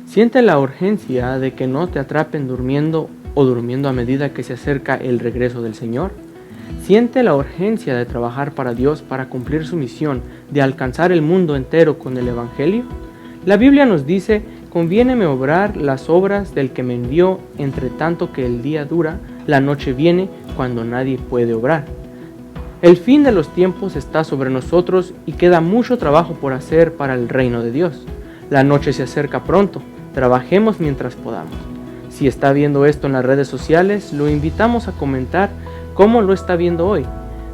Siente la urgencia de que no te atrapen durmiendo o durmiendo a medida que se acerca el regreso del Señor. Siente la urgencia de trabajar para Dios para cumplir su misión de alcanzar el mundo entero con el Evangelio. La Biblia nos dice: conviéneme obrar las obras del que me envió, entre tanto que el día dura, la noche viene cuando nadie puede obrar. El fin de los tiempos está sobre nosotros y queda mucho trabajo por hacer para el reino de Dios. La noche se acerca pronto, trabajemos mientras podamos. Si está viendo esto en las redes sociales, lo invitamos a comentar cómo lo está viendo hoy.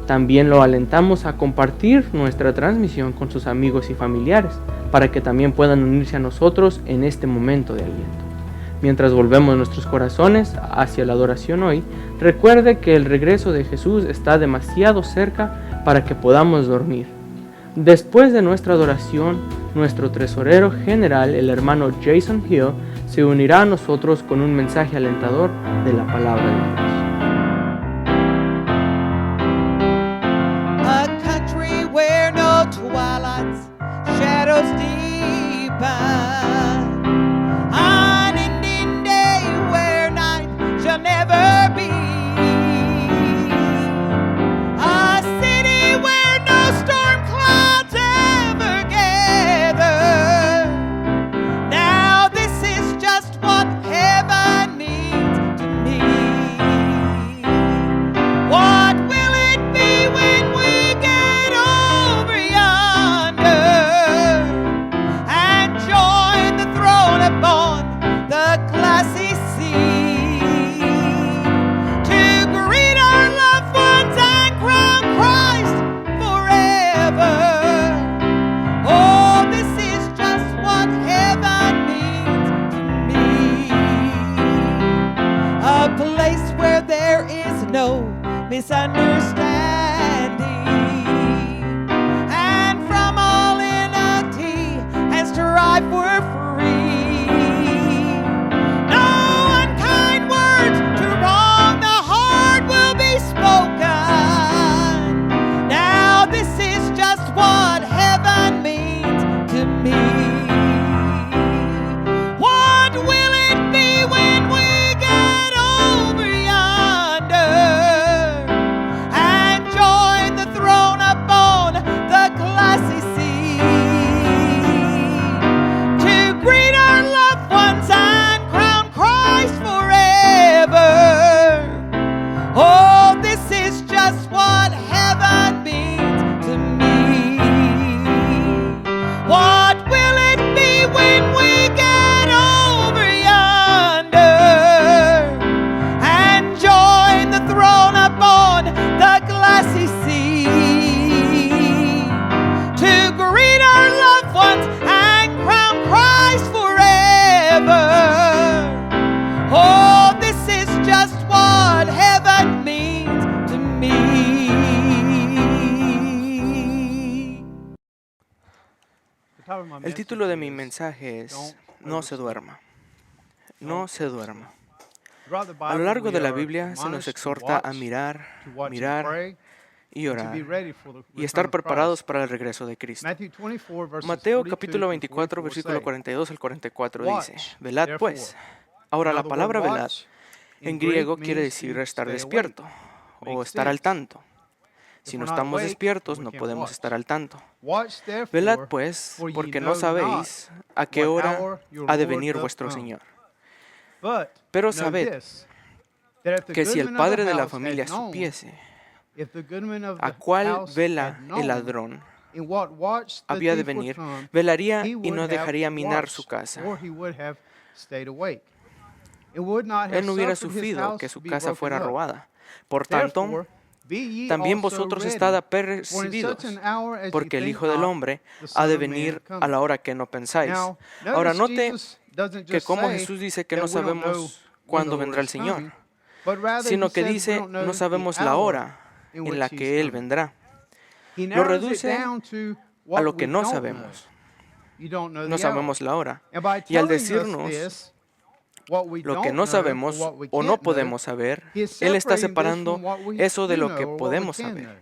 También lo alentamos a compartir nuestra transmisión con sus amigos y familiares, para que también puedan unirse a nosotros en este momento de aliento. Mientras volvemos nuestros corazones hacia la adoración hoy, recuerde que el regreso de Jesús está demasiado cerca para que podamos dormir. Después de nuestra adoración, nuestro tesorero general, el hermano Jason Hill, se unirá a nosotros con un mensaje alentador de la palabra de Dios. A country where no twilights, shadows deepen. An ending day where night shall never be. A city where no storm clouds ever gather. Now this is just what heaven means to me. What will it be when we get over yonder and join the throne upon the glassy sea to greet our loved ones and crown Christ forever? Oh, this is just what heaven means to me. A place where there is no misunderstanding, and from all enmity and strife we're free. No unkind words to wrong the heart will be spoken. Now this is just what heaven means to me. What will it be when we get over yonder and join the throne upon the glassy sea to greet our loved ones and crown Christ forever? Oh, this is just what heaven means to me. What will it be when we get over yonder and join the throne upon the glassy sea to greet our loved ones and crown Christ forever? Oh, this is just what heaven means to me. El título de mi mensaje es No se duerma. No se duerma. A lo largo de la Biblia se nos exhorta a mirar y orar y estar preparados para el regreso de Cristo. Mateo capítulo 24, versículo 42 al 44 dice: Velad pues. Ahora la palabra velad en griego quiere decir estar despierto o estar al tanto. Si no estamos despiertos, no podemos estar al tanto. Velad pues, porque no sabéis a qué hora ha de venir vuestro Señor. Pero sabed que si el padre de la familia supiese a cuál vela el ladrón había de venir, velaría y no dejaría minar su casa. Él no hubiera sufrido que su casa fuera robada. Por tanto, también vosotros estad apercibidos, porque el Hijo del Hombre ha de venir a la hora que no pensáis. Ahora note que como Jesús dice que no sabemos cuándo vendrá el Señor, sino que dice no sabemos la hora en la que Él vendrá. Lo reduce a lo que no sabemos. No sabemos la hora. Y al decirnos lo que no sabemos o no podemos saber, Él está separando eso de lo que podemos saber.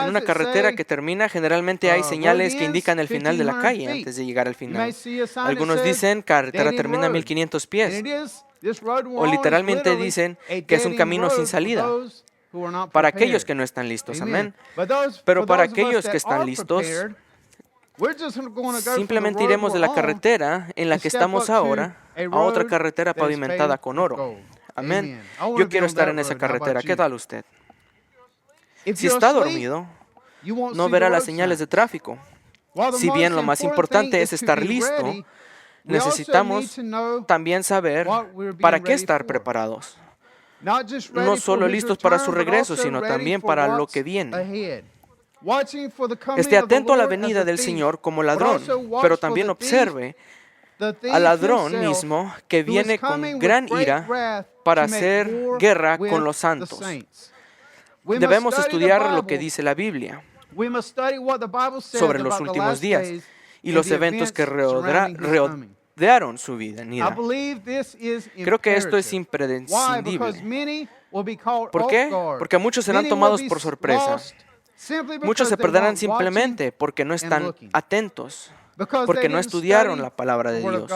En una carretera que termina, generalmente hay señales que indican el final de la calle antes de llegar al final. Algunos dicen carretera termina a 1500 pies. O literalmente dicen que es un camino sin salida. para aquellos que no están listos. Amén. Pero para aquellos que están listos, simplemente iremos de la carretera en la que estamos ahora a otra carretera pavimentada con oro. Amén. Yo quiero estar en esa carretera. ¿Qué tal usted? Si está dormido, no verá las señales de tráfico. Si bien lo más importante es estar listo, necesitamos también saber para qué estar preparados. No solo listos para su regreso, sino también para lo que viene. Esté atento a la venida del Señor como ladrón, pero también observe al ladrón mismo que viene con gran ira para hacer guerra con los santos. Debemos estudiar lo que dice la Biblia sobre los últimos días y los eventos que rodearon su venida. Creo que esto es imprescindible. ¿Por qué? Porque muchos serán tomados por sorpresa. Muchos se perderán simplemente porque no están atentos, porque no estudiaron la palabra de Dios.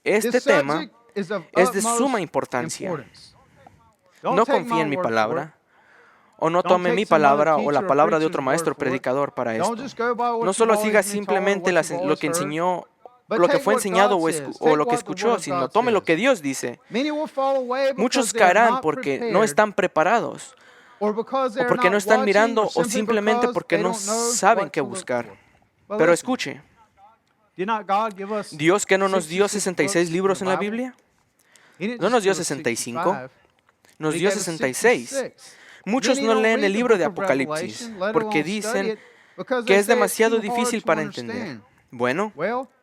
Este tema es de suma importancia. No confíe en mi palabra, o no tome mi palabra o la palabra de otro maestro predicador para esto. No solo siga simplemente lo que enseñó, lo que fue enseñado o lo que escuchó, sino tome lo que Dios dice. Muchos caerán porque no están preparados, o porque no están mirando, o simplemente porque no saben qué buscar. Pero escuche, Dios, que no nos dio 66 libros en la Biblia, no nos dio 65, nos dio 66. Muchos no leen el libro de Apocalipsis porque dicen que es demasiado difícil para entender. Bueno,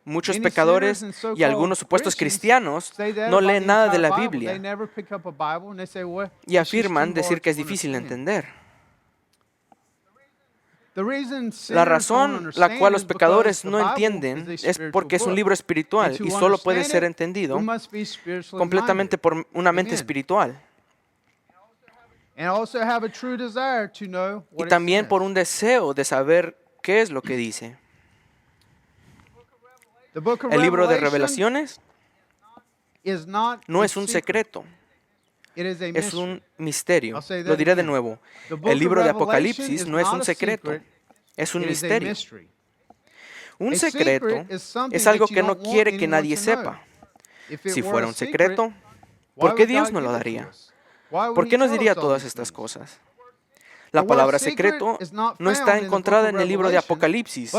muchos pecadores y algunos supuestos cristianos no leen nada de la Biblia y afirman decir que es difícil de entender. La razón la cual los pecadores no entienden es porque es un libro espiritual y solo puede ser entendido completamente por una mente espiritual. Y también por un deseo de saber qué es lo que dice. El libro de Revelaciones no es un secreto, es un misterio. Lo diré de nuevo. El libro de Apocalipsis no es un secreto, es un misterio. Un secreto es algo que no quiere que nadie sepa. Si fuera un secreto, ¿por qué Dios no lo daría? ¿Por qué nos diría todas estas cosas? La palabra secreto no está encontrada en el libro de Apocalipsis,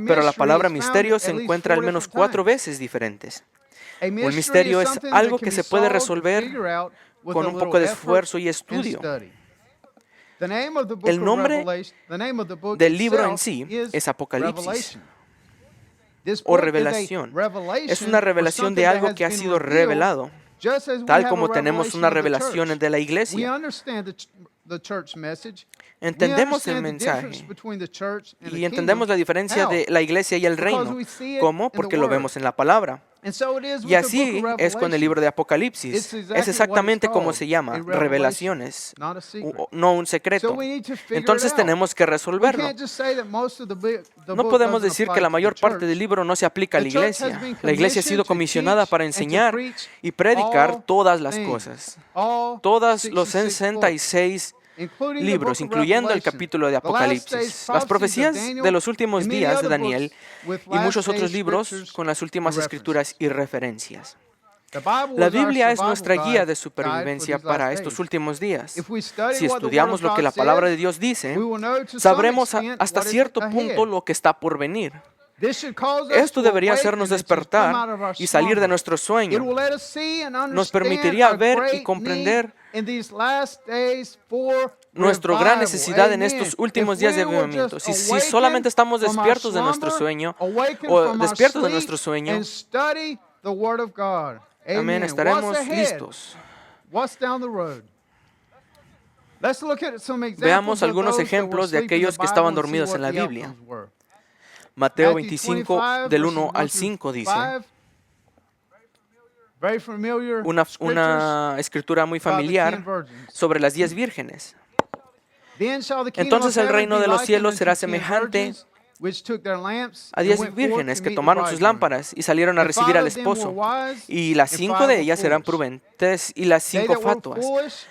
pero la palabra misterio se encuentra al menos 4 veces diferentes. Un misterio es algo que se puede resolver con un poco de esfuerzo y estudio. El nombre del libro en sí es Apocalipsis o revelación. Es una revelación de algo que ha sido revelado, tal como tenemos una revelación de la iglesia. Entendemos el mensaje y entendemos la diferencia de la iglesia y el reino. ¿Cómo? Porque lo vemos en la palabra. Y así es con el libro de Apocalipsis. Es exactamente como se llama, revelaciones, no un secreto. Entonces tenemos que resolverlo. No podemos decir que la mayor parte del libro no se aplica a la iglesia. La iglesia ha sido comisionada para enseñar y predicar todas las cosas. Todos los 66 libros, incluyendo el capítulo de Apocalipsis, las profecías de los últimos días de Daniel y muchos otros libros con las últimas escrituras y referencias. La Biblia es nuestra guía de supervivencia para estos últimos días. Si estudiamos lo que la palabra de Dios dice, sabremos hasta cierto punto lo que está por venir. Esto debería hacernos despertar y salir de nuestro sueño. Nos permitiría ver y comprender nuestra gran necesidad en estos últimos días de avivamiento. Si solamente estamos despiertos de nuestro sueño o despiertos de nuestro sueño, amén, estaremos listos. Veamos algunos ejemplos de aquellos que estaban dormidos en la Biblia. Mateo 25, del 1 al 5 dice, una escritura muy familiar sobre las 10 vírgenes. Entonces el reino de los cielos será semejante a 10 vírgenes que tomaron sus lámparas y salieron a recibir al esposo. Y las 5 de ellas eran prudentes y las 5 fatuas.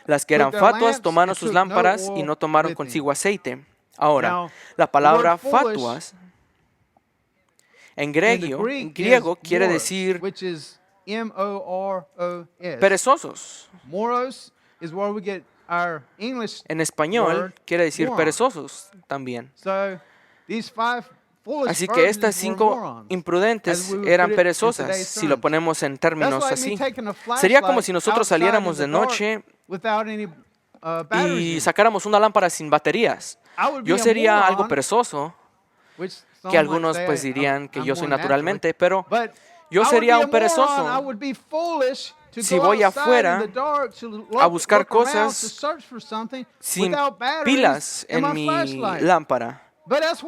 Las que eran fatuas tomaron sus lámparas y no tomaron consigo aceite. Ahora, la palabra fatuas en griego quiere decir perezosos. En español quiere decir perezosos también. Así que estas 5 imprudentes eran perezosas, si lo ponemos en términos así. Sería como si nosotros saliéramos de noche y sacáramos una lámpara sin baterías. Yo sería algo perezoso, que algunos pues dirían que yo soy naturalmente, pero yo sería un perezoso si voy afuera a buscar cosas sin pilas en mi lámpara.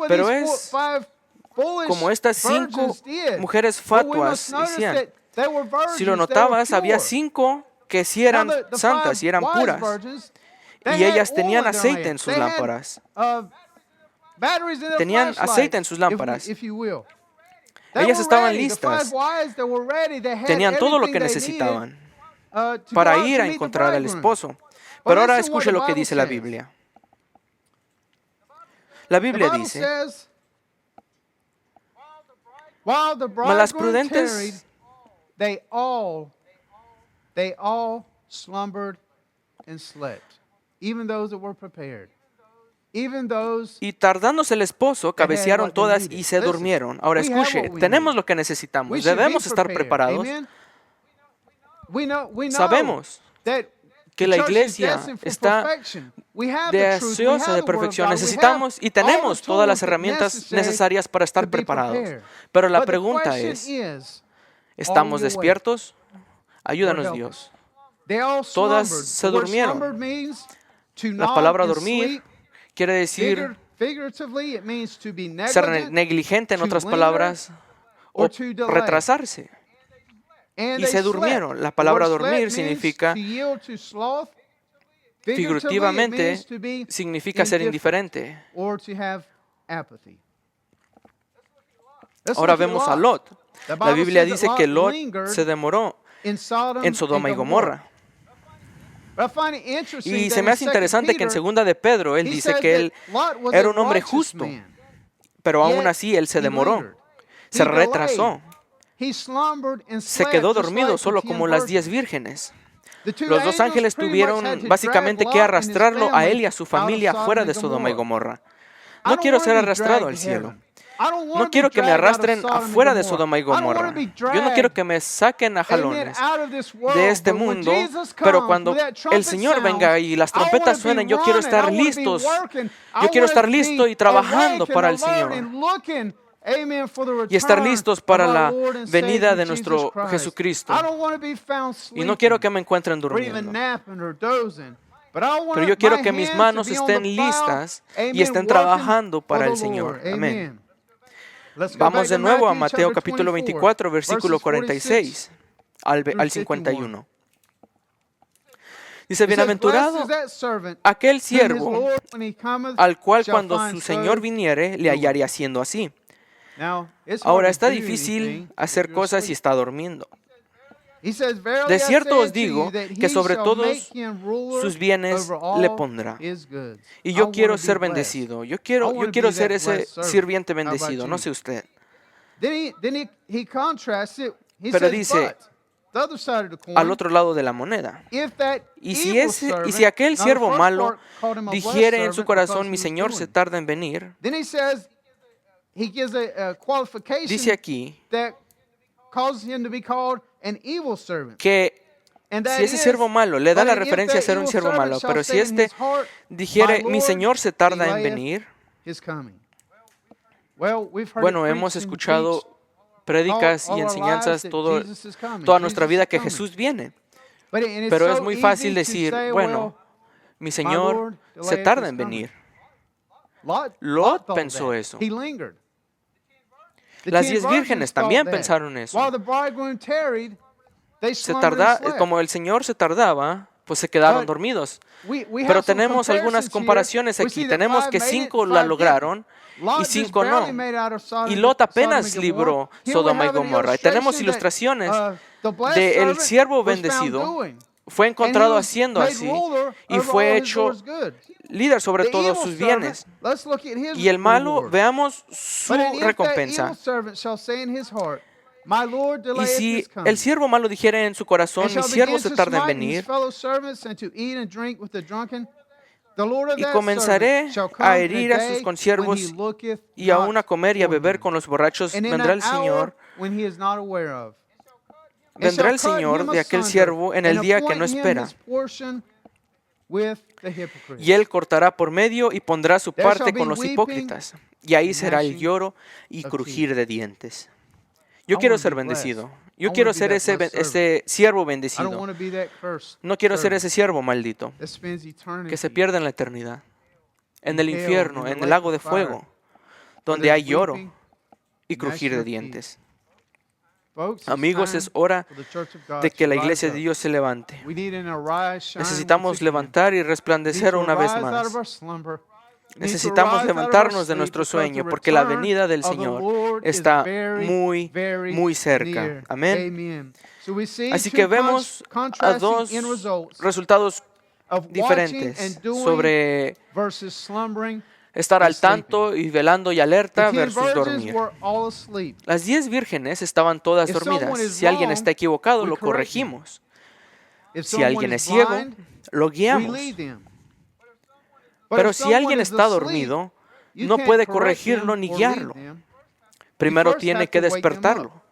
Pero es como estas 5 mujeres fatuas hacían. Si lo notabas, había 5 que sí eran santas y eran puras. Y ellas tenían aceite en sus lámparas. Tenían aceite en sus lámparas. Ellas estaban listas. Tenían todo lo que necesitaban para ir a encontrar al esposo. Pero ahora escuche lo que dice la Biblia. La Biblia dice, mas las prudentes they all slumbered and slept, even those that were prepared. Y tardándose el esposo, cabecearon todas y se durmieron. Ahora escuche, tenemos lo que necesitamos. Debemos estar preparados. Sabemos que la iglesia está deseosa de perfección. Necesitamos y tenemos todas las herramientas necesarias para estar preparados. Pero la pregunta es, ¿estamos despiertos? Ayúdanos, Dios. Todas se durmieron. La palabra dormir quiere decir ser negligente, en otras palabras, o retrasarse. Y se durmieron. La palabra dormir significa, figurativamente, significa ser indiferente. Ahora vemos a Lot. La Biblia dice que Lot se demoró en Sodoma y Gomorra. Y se me hace interesante que en 2 de Pedro él dice que él era un hombre justo, pero aún así él se demoró, se retrasó, se quedó dormido solo como las 10 vírgenes. Los 2 ángeles tuvieron básicamente que arrastrarlo a él y a su familia fuera de Sodoma y Gomorra. No quiero ser arrastrado al cielo. No quiero que me arrastren afuera de Sodoma y Gomorra. Yo no quiero que me saquen a jalones de este mundo, pero cuando el Señor venga y las trompetas suenen, yo quiero estar listos. Yo quiero estar listo y trabajando para el Señor. Y estar listos para la venida de nuestro Jesucristo. Y no quiero que me encuentren durmiendo. Pero yo quiero que mis manos estén listas y estén trabajando para el Señor. Amén. Vamos de nuevo a Mateo capítulo 24, versículo 46 al 51. Dice, bienaventurado aquel siervo al cual cuando su Señor viniere le hallare haciendo así. Ahora está difícil hacer cosas si está durmiendo. De cierto os digo que sobre todos sus bienes le pondrá. Y yo quiero ser bendecido. Yo quiero ser ese sirviente bendecido. No sé usted. Pero dice, al otro lado de la moneda. Y si aquel siervo malo dijere en su corazón, mi Señor se tarda en venir, dice aquí que si ese siervo malo, le da la referencia a ser un siervo malo, pero si este dijere, mi Señor se tarda en venir, bueno, hemos escuchado prédicas y enseñanzas toda nuestra vida que Jesús viene, pero es muy fácil decir, bueno, mi Señor se tarda en venir. Lot pensó eso. Las 10 vírgenes también pensaron eso. Como el Señor se tardaba, pues se quedaron But dormidos. we Pero have some tenemos algunas comparisons comparaciones here. We aquí. see that Tenemos 5 que made it, 5 la 5 didn't. lograron Lot y just 5 barely no. made out of Sodom Y and Lot Sodom apenas and Gomorrah. libró Here we Sodoma y have an Gomorra. Y tenemos illustration that, ilustraciones the blessed del servant siervo was found bendecido. doing. Fue And he encontrado was haciendo made así ruler y over fue all his hecho Lord's goods. líder sobre The todos evil sus bienes. servant, let's look at his Y el malo, reward. veamos su But if that evil recompensa. servant shall say in his heart, My Lord Y delayeth si his coming, el siervo malo dijera en su corazón, and mi shall siervo begin se to tarda en smite his venir, fellow servants and to eat and drink with the drunken, the Lord of y that comenzaré servant shall a come in a herir a sus day when he consiervos looketh y aún a not comer y a for beber him, con los borrachos, and in vendrá an el Señor, hour when he is not aware of. And vendrá shall el cut Señor him de aquel asunder, siervo en and el día que appoint no him espera, his portion with the hypocrites. y él cortará por medio y pondrá su There shall parte be con los weeping hipócritas, y ahí and será el gnashing lloro y of crujir de dientes. I Yo quiero wanna ser be blessed. bendecido. I Yo wanna quiero be ser that ese, blessed ese siervo I don't bendecido. want to be that cursed No quiero ser servant ese siervo maldito that spends eternity que se pierde en la eternidad, en in el hell, infierno, in the en el lake lago of de fire, fuego, where donde there's hay lloro weeping y and crujir gnashing de of teeth. dientes. Folks, it's Amigos, time es hora for the church of God de que to la rise iglesia de up. Dios se levante. We need an arise, shine Necesitamos once again. levantar y We need resplandecer to una vez arise out of más. our slumber. We need to Necesitamos arise out of our levantarnos de sleep nuestro because sueño the porque la return venida del of the Señor Lord is está very, muy, very muy cerca. near. Amén. Amen. So we see Así two que vemos a contrasting dos end results resultados of watching diferentes and doing sobre versus slumbering estar and al tanto y velando y The alerta 10 versus virgins dormir. were all asleep. Las 10 vírgenes estaban todas If someone dormidas. is Si alguien wrong, está equivocado, we lo correct him. corregimos. If Si someone alguien is es ciego, blind, lo we guiamos. lead them. But Pero if si someone alguien is está asleep, dormido, you no can't puede correct corregirlo them ni or lead guiarlo. them. Primero first tiene have que to wake them despertarlo. up.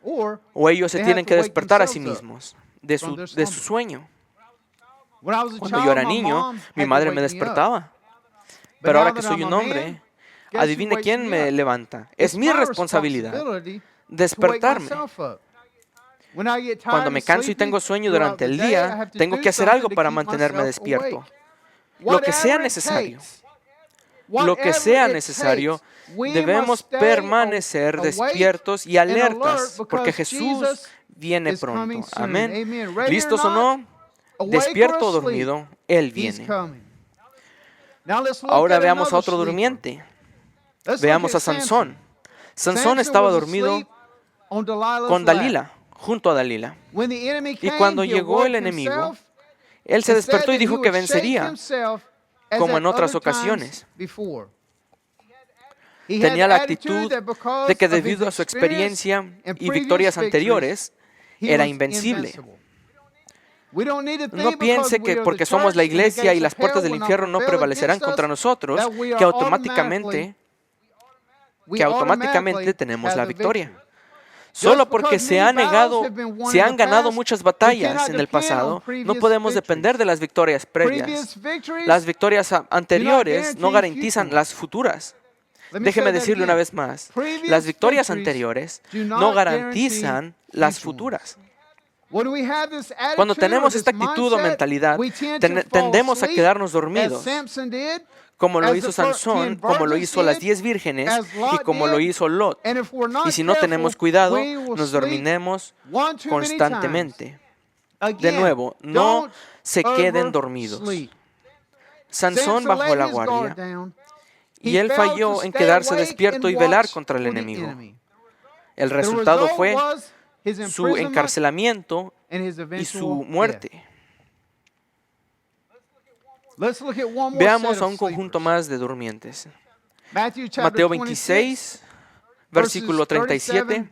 Or O ellos se they tienen have que to wake despertar a sí themselves up mismos de from their su slumber. sueño. When I was a Cuando child, yo era my niño, mom mi had to madre wake me me up. despertaba. But Pero now ahora que that soy I'm un a hombre, man, guess who adivine wakes quién me me up? levanta. It's Es mi my responsabilidad responsibility to wake despertarme. myself up. When I get tired Cuando and me canso y sleepy tengo sueño throughout durante the el day, I día, have to tengo do que hacer something algo to para keep mantenerme myself despierto. awake. Lo que sea Whatever it necesario. takes, Lo que whatever sea it necesario, takes, we debemos must stay permanecer awake despiertos y and alertas, alert porque because Jesús Jesus viene is coming pronto. soon. Amén. Amen. Ready or ¿Listos o not, no? awake or Despierto o asleep, dormido, Él He's viene. coming. Now let's look Ahora at veamos a another otro sleeper. durmiente. Let's Veamos look a at Sansón. Sansón Samson estaba was dormido asleep on Delilah's con lap. Dalila, junto a Dalila. When the enemy Y came, cuando he llegó el awoke enemigo, himself él se and said despertó y that he dijo que would shake vencería, himself as como at en otras other times ocasiones. before. He Tenía had la the attitude actitud that because de que of his debido a su experience experiencia and y previous victorias victories, anteriores, he era was invencible. invincible. We don't need to No think piense because we que are the porque somos la church and the iglesia y gates las of puertas hell del will not infierno no prevail prevalecerán against contra us, nosotros, that we que are automáticamente tenemos have la the victoria. victory. Solo Just porque because many battles have been won se in han the ganado past, muchas we batallas cannot en el depend on pasado, no previous podemos depender victories. de las victorias Previous previas. victories Las victorias anteriores guarantee no garantizan future las futuras. Let me Déjeme say that decirle una again. vez más, Previous las victorias victories anteriores do not no guarantee garantizan las future futuras. When we have this Cuando attitude tenemos or esta this actitud o mindset, mentalidad, we tend to fall tendemos a asleep, quedarnos as dormidos, Samson did, como lo as hizo the 10 Sansón, como lo virgins hizo las did, 10 vírgenes as y Lot como lo did, hizo Lot. and if we're not Y si no tenemos careful, cuidado, we will nos sleep dormiremos one too many constantemente. times. De Again, nuevo, no don't se queden oversleep. dormidos. Sansón Samson bajó let la his guard guardia down. y He él failed falló to en stay quedarse awake despierto and y velar watch contra el for the enemigo. enemy. El The resultado result fue was his su imprisonment encarcelamiento and his y eventual su death. muerte. Let's look at one more Veamos set a of un conjunto sleepers. más de durmientes. Matthew chapter Mateo 26, 26, versículo 37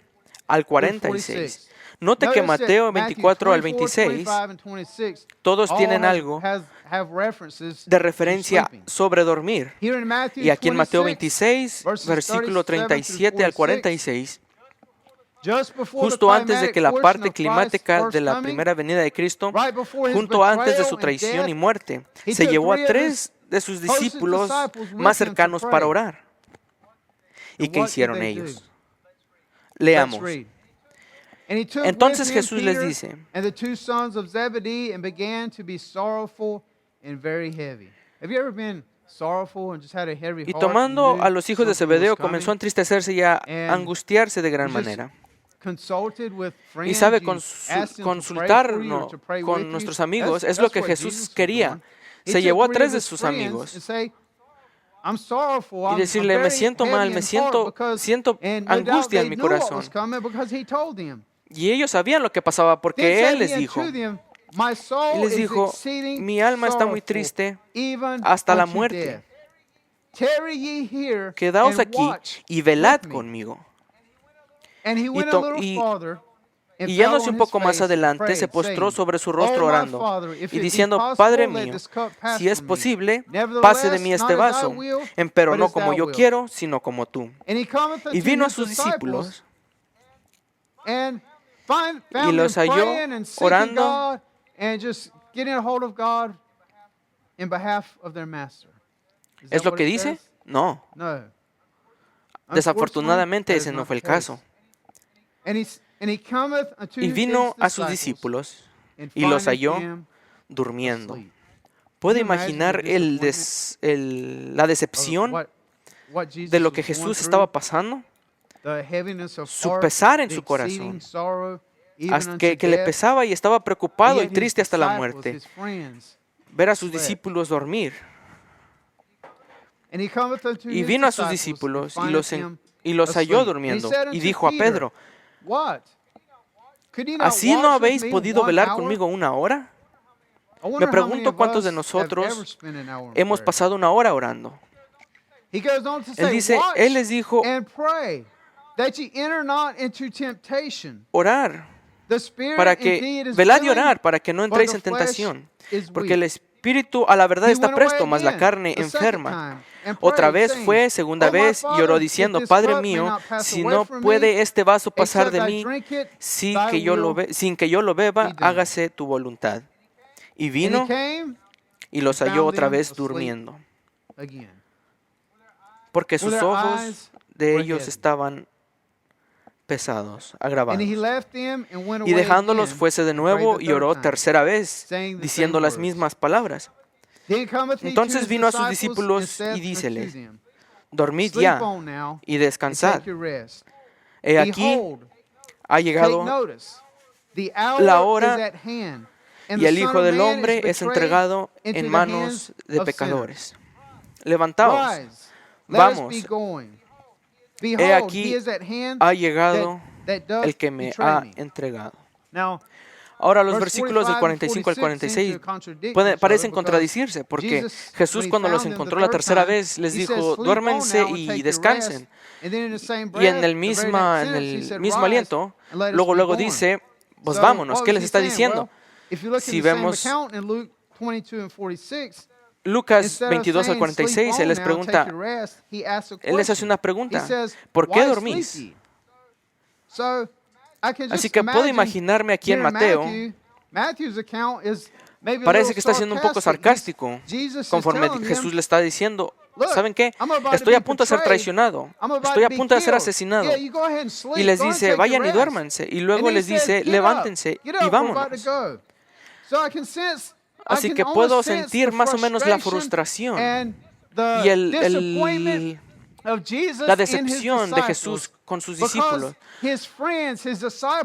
al 46. Note que Mateo 24 al 26, todos tienen algo de referencia sobre dormir. Y aquí en Mateo 26, versículo 37 al 46, justo antes de que la parte climática de la primera venida de Cristo, junto antes de su traición y muerte, se llevó a 3 de sus discípulos más cercanos para orar. ¿Y qué hicieron ellos? Leamos. Entonces Jesús les dice, y tomando a los hijos de Zebedeo, comenzó a entristecerse y a angustiarse de gran manera. y sabe consultarnos con nuestros amigos. Es lo que Jesús quería. Se llevó a 3 de sus amigos y decirle, me siento mal, siento angustia en mi corazón. Y ellos sabían lo que pasaba porque Él les dijo. Y les dijo, mi alma está muy triste hasta la muerte. Quedaos aquí y velad conmigo. Y yéndose un poco más adelante, se postró sobre su rostro orando y diciendo, Padre mío, si es posible, pase de mí este vaso, pero no como yo quiero, sino como tú. Y vino a sus discípulos y los halló orando ¿Es lo que dice? No. Desafortunadamente ese no fue el caso. Y vino a sus discípulos y los halló durmiendo. ¿Puede imaginar la decepción de lo que Jesús estaba pasando? Su pesar en su corazón, que le pesaba y estaba preocupado y triste hasta la muerte. Ver a sus discípulos dormir. Y vino a sus discípulos y los halló durmiendo. Y dijo a Pedro, ¿así no habéis podido velar conmigo 1 hora? Me pregunto cuántos de nosotros hemos pasado 1 hora orando. Él les dijo, velad y orar para que no entréis en tentación, porque el espíritu a la verdad está presto, mas la carne enferma. Otra vez fue, segunda vez, y oró diciendo, Padre mío, si no puede este vaso pasar de mí sin que yo lo beba, hágase tu voluntad. Y vino y los halló otra vez durmiendo, porque sus ojos de ellos estaban pesados, agravados. Y dejándolos fuese de nuevo y oró 3ª vez, diciendo las mismas palabras. Entonces vino a sus discípulos y díceles, dormid ya y descansad. He aquí ha llegado la hora y el Hijo del Hombre es entregado en manos de pecadores. Levantaos, vamos. He aquí ha llegado el que me ha entregado. Ahora los versículos del 45 al 46 parecen contradicirse, porque Jesús cuando los encontró la 3ª vez les dijo, duérmense y descansen. Y en el mismo aliento, luego dice, pues vámonos. ¿Qué les está diciendo? Si vemos Lucas 22 al 46, Él les pregunta, Él les hace una pregunta, ¿por qué dormís? Así que puedo imaginarme aquí en Mateo, parece que está siendo un poco sarcástico, conforme Jesús le está diciendo, ¿saben qué? Estoy a punto de ser traicionado, estoy a punto de ser asesinado. Y les dice, vayan y duérmanse. Y luego les dice, levántense y vámonos. Así que puedo sentir más o menos la frustración y la decepción de Jesús con sus discípulos,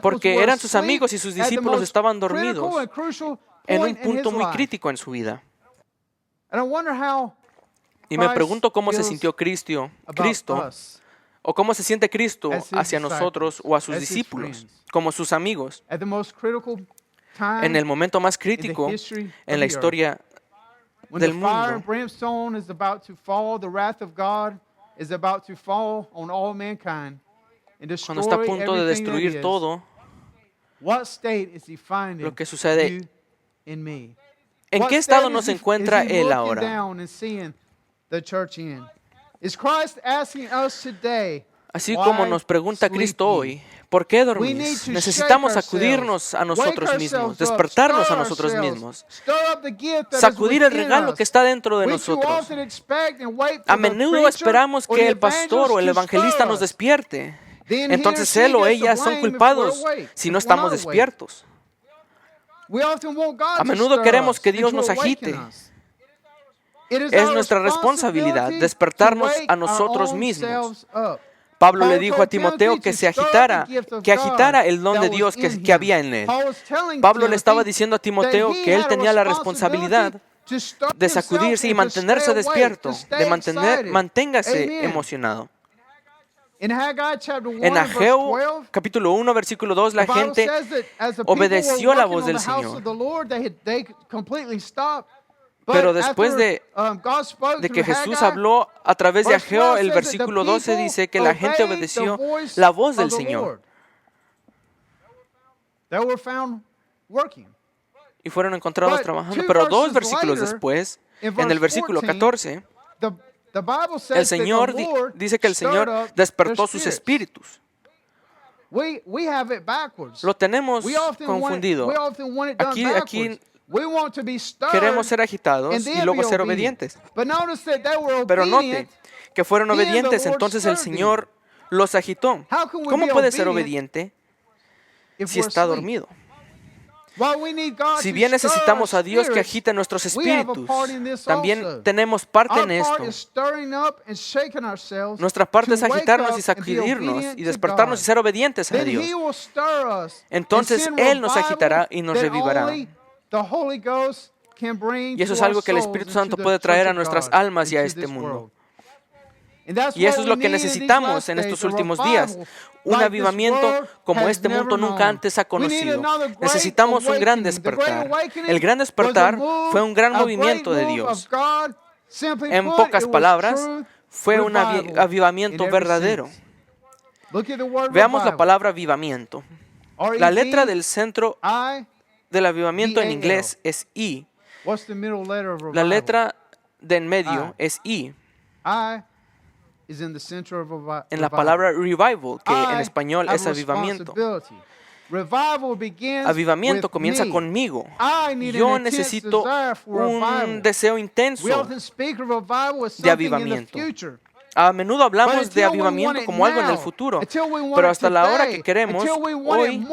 porque eran sus amigos y sus discípulos estaban dormidos en un punto muy crítico en su vida. Y me pregunto cómo se sintió Cristo, o cómo se siente Cristo hacia nosotros o a sus discípulos, como sus amigos, en el momento más crítico en la historia del mundo. Cuando está a punto de destruir todo lo que sucede, ¿en qué estado nos encuentra Él ahora? Así como nos pregunta Cristo hoy, ¿por qué dormís? Necesitamos sacudirnos a nosotros mismos, despertarnos a nosotros mismos, sacudir el regalo que está dentro de nosotros. A menudo esperamos que el pastor o el evangelista nos despierte. Entonces él o ella son culpados si no estamos despiertos. A menudo queremos que Dios nos agite. Es nuestra responsabilidad despertarnos a nosotros mismos Pablo le dijo a Timoteo que agitara el don de Dios que había en él. Pablo le estaba diciendo a Timoteo que él tenía la responsabilidad de sacudirse y mantenerse despierto, manténgase emocionado. En Ageo capítulo 1, versículo 2, la gente obedeció la voz del Señor. Pero después de que Jesús habló a través de Ageo, el versículo 12 dice que la gente obedeció la voz del Señor. Y fueron encontrados trabajando. Pero 2 versículos después, en el versículo 14, el Señor dice que el Señor despertó sus espíritus. Lo tenemos confundido. Aquí queremos ser agitados y luego ser obedientes. Pero note que fueron obedientes, entonces el Señor los agitó. ¿Cómo puede ser obediente si está dormido? Si bien necesitamos a Dios que agite nuestros espíritus, también tenemos parte en esto. Nuestra parte es agitarnos y sacudirnos y despertarnos y ser obedientes a Dios. Entonces Él nos agitará y nos revivará. Y eso es algo que el Espíritu Santo puede traer a nuestras almas y a este mundo. Y eso es lo que necesitamos en estos últimos días. Un avivamiento como este mundo nunca antes ha conocido. Necesitamos un gran despertar. El gran despertar fue un gran movimiento de Dios. En pocas palabras, fue un avivamiento verdadero. Veamos la palabra avivamiento. La letra del centro del avivamiento en inglés es I. La letra de en medio es I. En la palabra revival, que en español es avivamiento. Avivamiento comienza conmigo. Yo necesito un deseo intenso de avivamiento. A menudo hablamos de avivamiento como algo en el futuro, pero hasta la hora que queremos, hoy,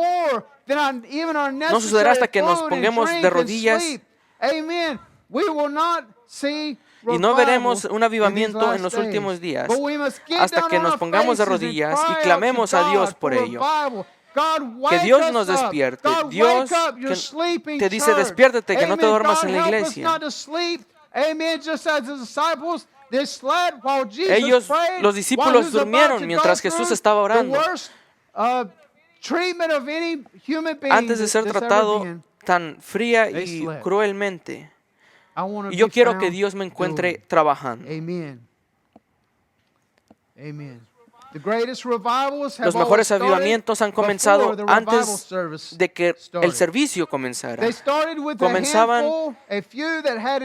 no sucederá hasta que nos pongamos de rodillas y no veremos un avivamiento en los últimos días hasta que nos pongamos de rodillas y clamemos a Dios por ello. Que Dios nos despierte. Dios te dice, despiértate, que no te duermas en la iglesia. Ellos, los discípulos, durmieron mientras Jesús estaba orando. Antes de ser tratado tan fría y cruelmente. Y yo quiero que Dios me encuentre trabajando. Los mejores avivamientos han comenzado antes de que el servicio comenzara. Comenzaban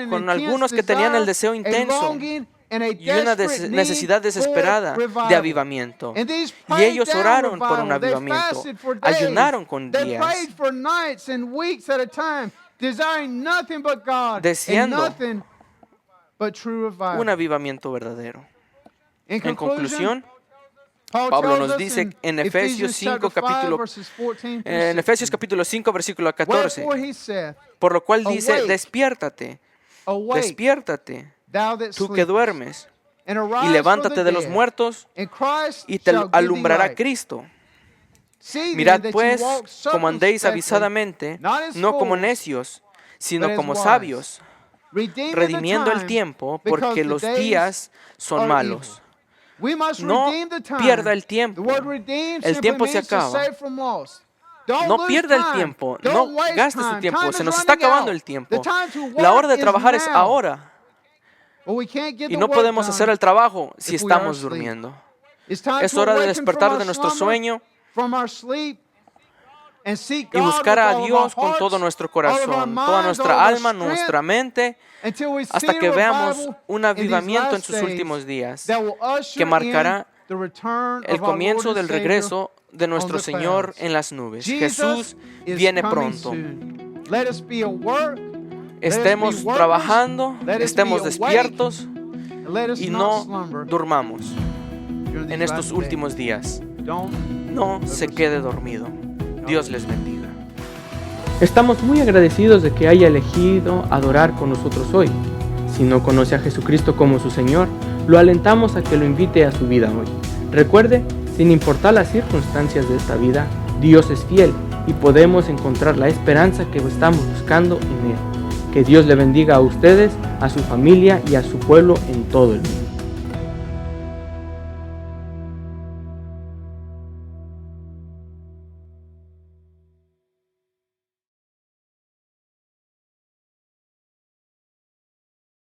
con algunos que tenían el deseo intenso y una necesidad desesperada de avivamiento. Y ellos oraron por un avivamiento, ayunaron con días, deseando un avivamiento verdadero. En conclusión, Pablo nos dice en Efesios capítulo 5, versículo 14, por lo cual dice, despiértate, tú que duermes, y levántate de los muertos, y te alumbrará Cristo. Mirad pues cómo andéis avisadamente, no como necios, sino como sabios, redimiendo el tiempo, porque los días son malos. No pierda el tiempo. El tiempo se acaba. No pierda el tiempo. No gaste su tiempo. Se nos está acabando el tiempo. La hora de trabajar es ahora. Y no podemos hacer el trabajo si estamos durmiendo. Es hora de despertar de nuestro sueño y buscar a Dios con todo nuestro corazón, toda nuestra alma, nuestra mente, hasta que veamos un avivamiento en sus últimos días que marcará el comienzo del regreso de nuestro Señor en las nubes. Jesús viene pronto. Estemos trabajando, estemos despiertos y no durmamos en estos últimos días. No se quede dormido. Dios les bendiga. Estamos muy agradecidos de que haya elegido adorar con nosotros hoy. Si no conoce a Jesucristo como su Señor, lo alentamos a que lo invite a su vida hoy. Recuerde, sin importar las circunstancias de esta vida, Dios es fiel y podemos encontrar la esperanza que estamos buscando en Él. Que Dios le bendiga a ustedes, a su familia y a su pueblo en todo el mundo.